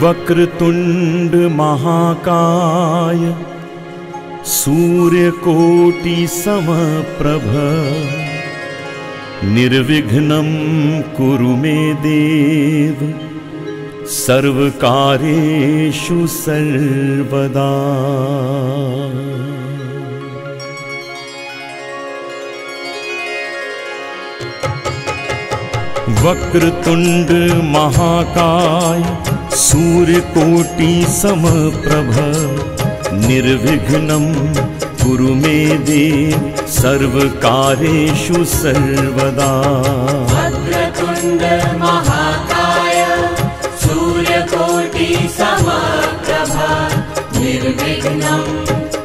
वक्रतुंड महाकाय सूर्यकोटि समप्रभ निर्विघ्नं कुरु मे देव सर्वकार्येषु सर्वदा। वक्रतुंड महाकाय सूर्यकोटि समप्रभ निर्विघ्नं कुरु मे देव सर्वकार्येषु सर्वदा। वक्रतुंड महाकाय सूर्यकोटि समप्रभ निर्विघ्नं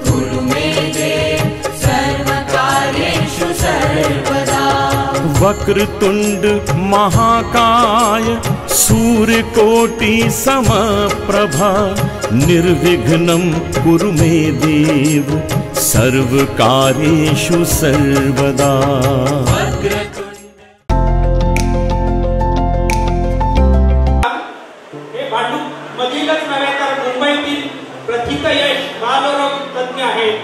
कुरु मे देव सर्वकार्येषु सर्वदा। वक्रतुंड महाकाय सूर्यकोटि समप्रभ निर्विघ्नं कुरु मे देव सर्वकार्येषु सर्वदा। हे भांडूप मधीलच नव्हे तर मुंबईतील प्रथित यश बालरोग तज्ञ आहेत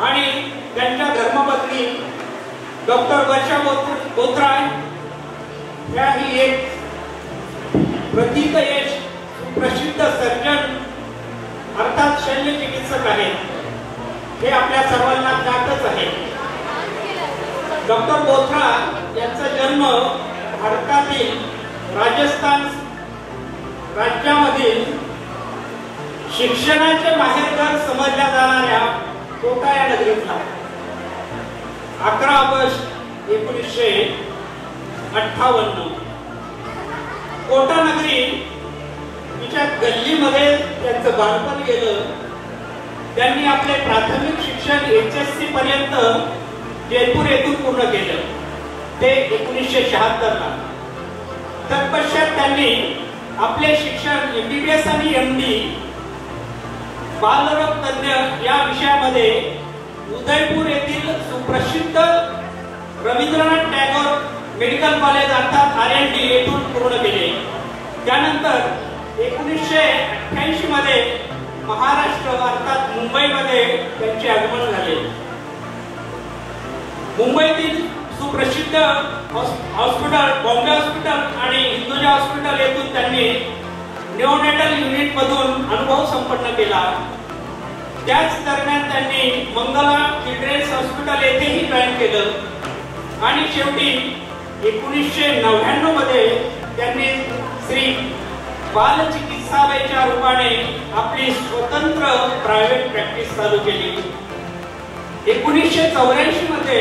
आणि त्यांच्या धर्मपत्नी डॉक्टर वर्षा बोथरा या ही एक प्रथित यश प्रसिद्ध सर्जन अर्थात शल्य चिकित्सक आहेत। हे आपल्या सर्वांना ज्ञातच आहे। डॉक्टर बोथरा यांचा जन्म भारतातील राजस्थान राज्यामधील शिक्षणाचे माहेरघर समजल्या जाणाऱ्या कोटा या नगरीत झाला। 11 ऑगस्ट 1958 कोटा नगरी तिच्या गल्लीमध्ये त्यांचं बालपण गेलं। त्यांनी आपले प्राथमिक शिक्षण HSC पर्यंत जयपूर येथून पूर्ण केलं, ते 1976 ला। तत्पश्चात त्यांनी आपले शिक्षण MBBS आणि MD बालरोग तज्ञ या विषयामध्ये उदयपूर येथील सुप्रसिद्ध रवींद्रनाथ टागोर मेडिकल कॉलेज अर्थात RND येथून पूर्ण केले। त्यानंतर 1988 मध्ये महाराष्ट्र अर्थात मुंबईमध्ये त्यांचे आगमन झाले। मुंबईतील सुप्रसिद्ध हॉस्पिटल बॉम्बे हॉस्पिटल आणि हिंदुजा हॉस्पिटल येथून त्यांनी निओनेटल युनिट मधून अनुभव संपन्न केला। त्याच दरम्यान त्यांनी मंगला चिल्ड्रन्स हॉस्पिटल येथेही जॉईन केलं आणि शेवटी 1999 मध्ये त्यांनी श्री बाल चिकित्सालयाच्या रूपाने आपली स्वतंत्र प्रायव्हेट प्रॅक्टिस चालू केली। 1984 मध्ये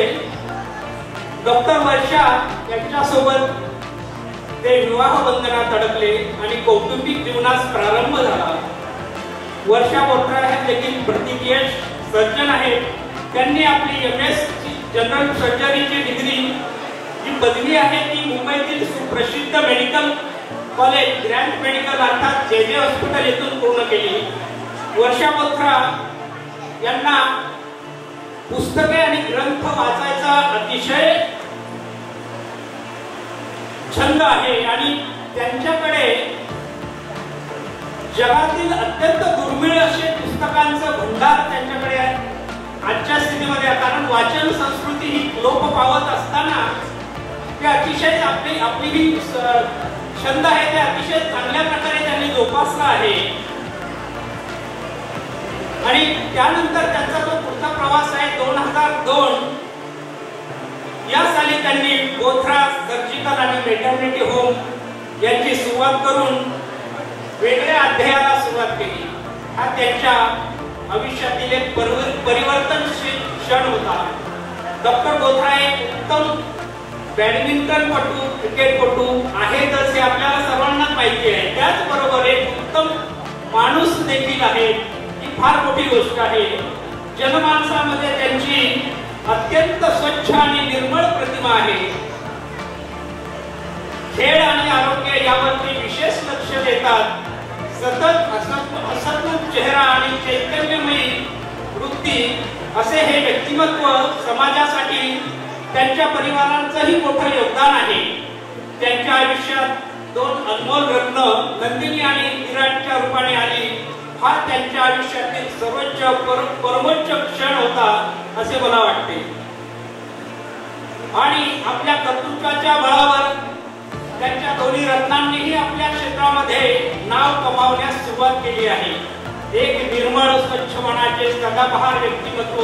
डॉक्टर वर्षा यांच्यासोबत ते विवाह बंधनात अडकले आणि कौटुंबिक जीवनास प्रारंभ झाला। वर्षा बोथरा हे देखील प्रथित यश सर्जन आहेत। त्यांनी आपली MS जनरल सर्जरीची डिग्री जी पदवी आहे ती मुंबईतील सुप्रसिद्ध मेडिकल कॉलेज ग्रँड मेडिकल अर्थात JJ हॉस्पिटल येथून पूर्ण केली। वर्षा बोथरा यांना पुस्तके आणि ग्रंथ वाचायचा अतिशय छंद आहे आणि त्यांच्याकडे जगातील अत्यंत दुर्मिळ असे पुस्तकांचं भंडार त्यांच्याकडे आजच्या स्थितीमध्ये, कारण वाचन संस्कृती ही लोप पावत असताना ते अतिशय आपली ही छंद आहे ते अतिशय चांगल्या प्रकारे त्यांनी जोपासला आहे। आणि त्यानंतर त्यांचा जो पुढचा प्रवास आहे 2002 या साली त्यांनी बोथरा सर्जिकल आणि मेटर्निटी होम यांची सुरुवात करून वेगळ्या अध्यायाला सुरुवात केली। हा त्यांच्या आयुष्यातील एक परिवर्तनशील क्षण होता। डॉक्टर बोथरा एक उत्तम बॅडमिंटनपटू क्रिकेटपटू आहेत असे आपल्याला सर्वांना माहिती आहे। त्याचबरोबर एक उत्तम माणूस देखील आहे, ही फार मोठी गोष्ट आहे। जनमानसामध्ये त्यांची अत्यंत स्वच्छ आणि निर्मळ प्रतिमा आहे। खेळ आणि आरोग्य यावरती विशेष लक्ष देतात। सतत चेहरा आणि चैतन्यमयी वृत्ती असे हे व्यक्तिमत्व समाजासाठी त्यांच्या परिवारांचंही मोठं योगदान आहे. त्यांच्या आयुष्यात 2 अनमोल रत्न नंदिनी आणि विराटच्या रूपाने आली. हा त्यांच्या आयुष्यातील सर्वोच्च परमोच्च क्षण होता असे मला वाटते. आणि आपल्या कर्तृत्वाच्या बळावर त्यांच्या दोन्ही रत्नांनीही आपल्या क्षेत्रामध्ये नाव कमावण्यास सुरुवात केली आहे. एक निर्मळ स्वच्छ मनाचे सदाबहार व्यक्तिमत्व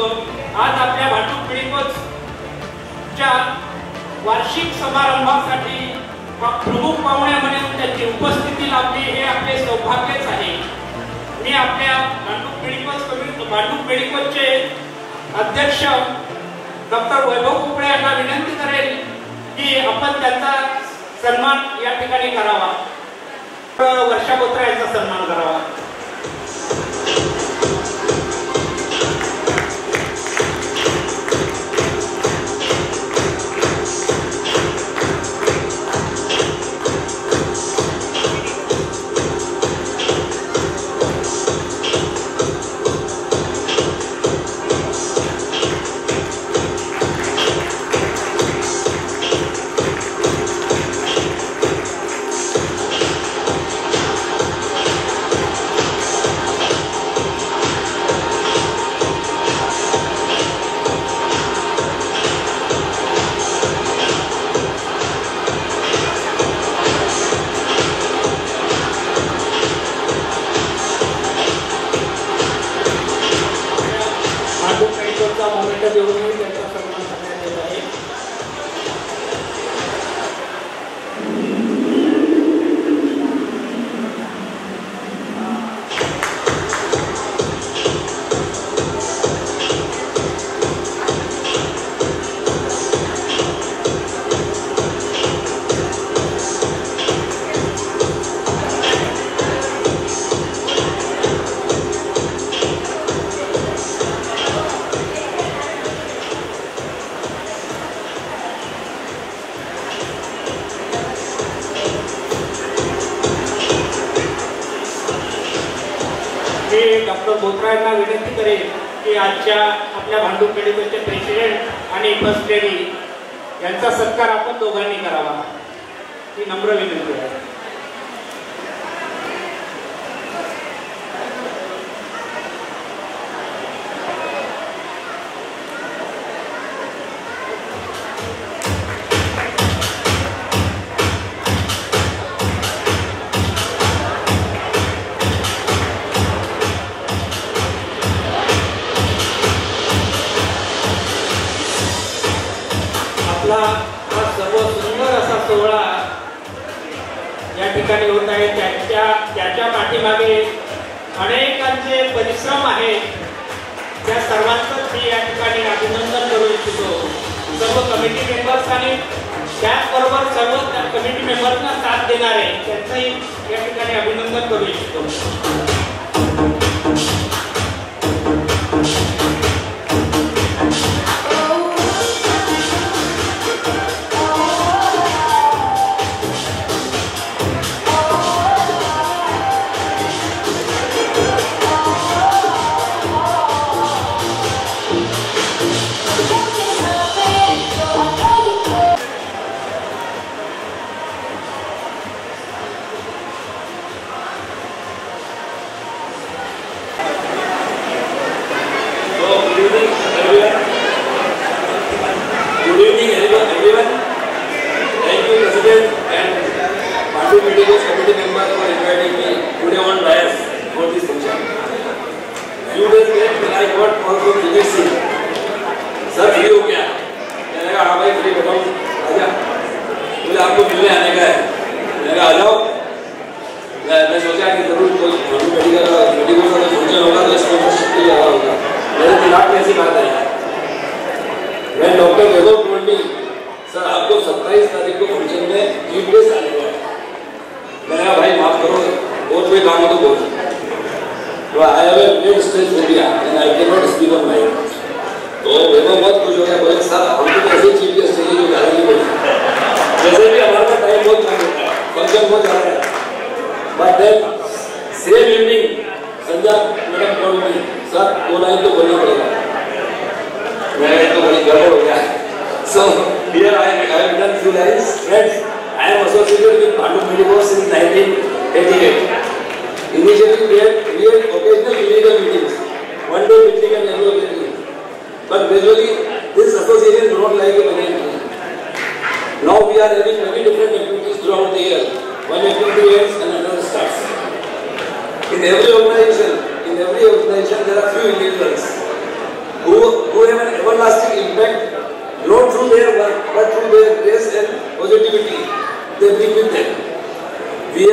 आज आपल्या भांडूप पिढीकोच्या वार्षिक समारंभासाठी प्रमुख पाहुणे म्हणून त्यांची उपस्थिती लाभली हे आपले सौभाग्यच आहे. मी आपल्या भांडूप पिढीकोचे अध्यक्ष डॉक्टर वैभव कुपळे यांना विनंती करेल की आपण त्यांचा सन्मान या ठिकाणी करावा. वर्षा बोत्रा यांचा सन्मान करावा. डॉक्टर बोत्रा यांना विनंती करेल की आजच्या आपल्या भांडूप पिढीकोचे प्रेसिडेंट आणि फर्स्ट लेडी यांचा सत्कार आपण दोघांनी करावा ही नम्र विनंती आहे. हा सर्व सुंदर असा सोहळा या ठिकाणी होत आहे. त्याच्या पाठीमागे अनेकांचे परिश्रम आहेत. त्या सर्वांचं मी या ठिकाणी अभिनंदन करू इच्छितो. सर्व कमिटी मेंबर्स आणि त्याचबरोबर सर्व कमिटी मेंबर्सना साथ देणारे त्यांचंही या ठिकाणी अभिनंदन करू इच्छितो. But then, same evening, Sanjay account में सर 2 लाइन तो बोलना पड़ेगा, मैं तो बड़ी गड़बड़ हो गया. So here I have done few lines. Friends, I am associated with Bhandu Medico since 1988. Initially we had occasional illegal meetings, one day meeting and annual meeting. But gradually this association grown like a banyan tree. Now we are having many different activities throughout the year. One activity ends and another starts. In every organization there are few individuals who have an everlasting impact, not through their work but through their grace and positivity they bring with them. We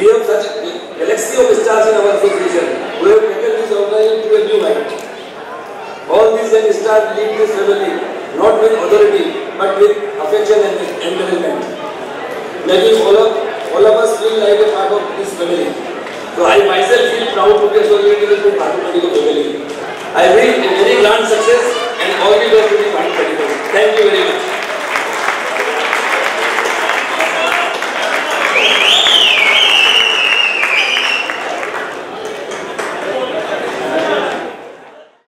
have such a galaxy of stars in our association who have taken this organization to a new height. All these young stars lead this family not with authority but with affection and encouragement, making all of us feel like a part of this family. So I myself feel proud to be associated with the Bhandu Medico family. I wish a very grand success